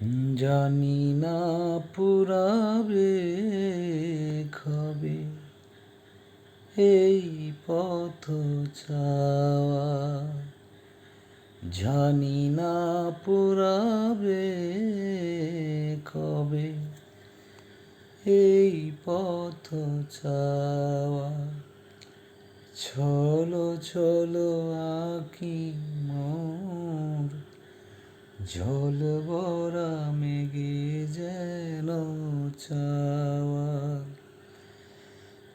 জানি না পুরাবে কবে এই পথ চাওয়া, জানি না পুরাবে কবে এই পথ চাওয়া। চলো চলো আঁকি মোর জল ভরা মেঘে যেন চাওয়া।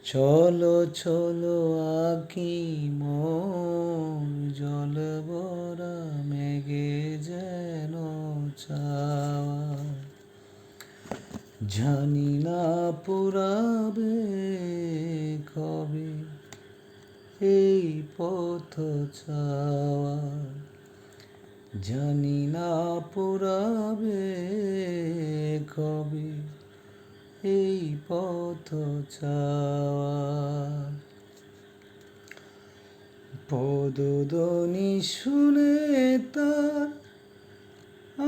চলো চলো আঁকি মোর জল ভরা মেঘে যেন চাওয়া। জানি না পুরাবে কবে এই পথ চাওয়া, জানি না পুরাবে কবে এই পথ চাওয়া। পদধ্বনি শুনে তার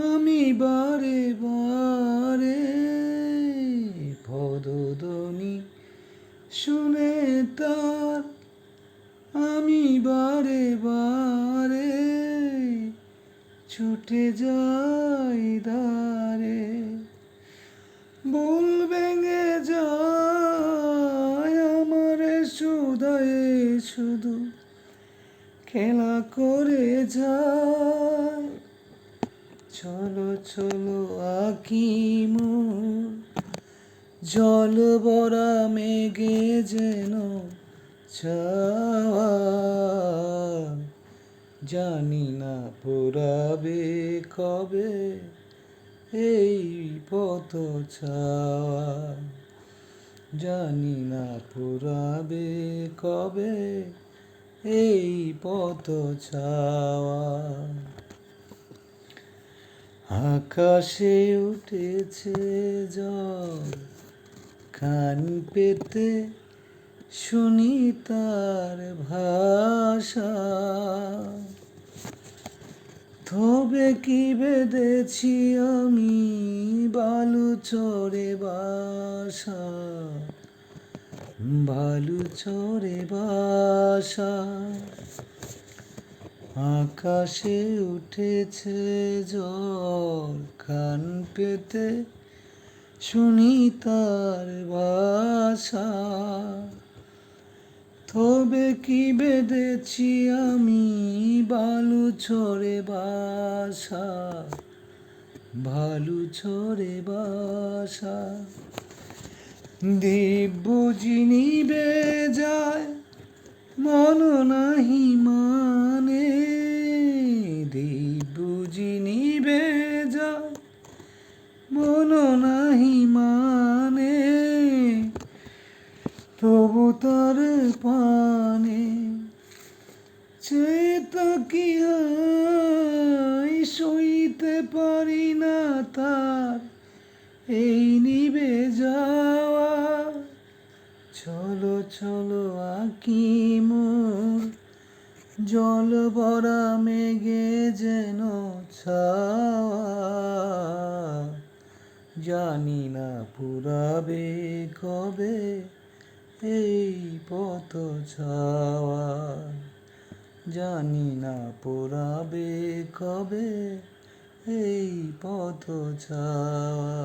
আমি বারে বারে, পদধ্বনি শুনে তার আমি বারে বারে ছুটে যাই ধারে। বুল ভেঙে যায় আমার সুধায়ে শুধু খেলা করে যায়। চলো চলো আঁকি মোর জল ভরা মেঘে যেন চাওয়া। জানি না পুরাবে কবে এই পথ চাওয়া, জানি না পুরাবে কবে এই পথ চাওয়া। আকাশে উঠেছে জল কান পেতে শুনি তার ভাষা। তবে কি বেঁধেছি আমি বালু চরে বাসা, বালু চরে বাসা। আকাশে উঠেছে জল কান পেতে শুনি তার ভাষা। তবে কি বেঁধেছি আমি বালু চরে বাসা, বালু চরে বাসা। দীপ বুঝি নিবে যায় মন নাহি মানে, দীপ বুঝি নিবে যায় মন নাহি মানে। তবু তার পানে চেয়ে তাকি সইতে পারি না তার এই নিবে যাওয়া। চলো চলো আঁকি মোর জল ভরা মেঘে যেন ছাওয়া। জানি না পুরাবে কবে এই পথ চাওয়া, জানি না পুরাবে কবে এই পথ চাওয়া।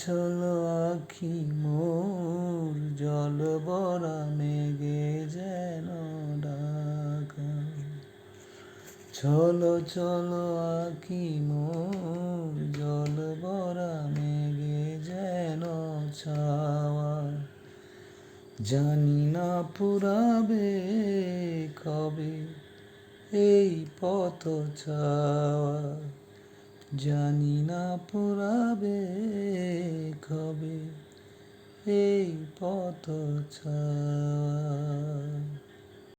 চলো আঁকি মোর জল ভরা মেঘে যেন ডাকা। চলো চলো আঁকি মোর জল ভরা মেঘে যেন ছাওয়া। জানি না পুরাবে কবে এই পথ চাওয়া, জানি না পুরাবে কবে এই পথ চাওয়া।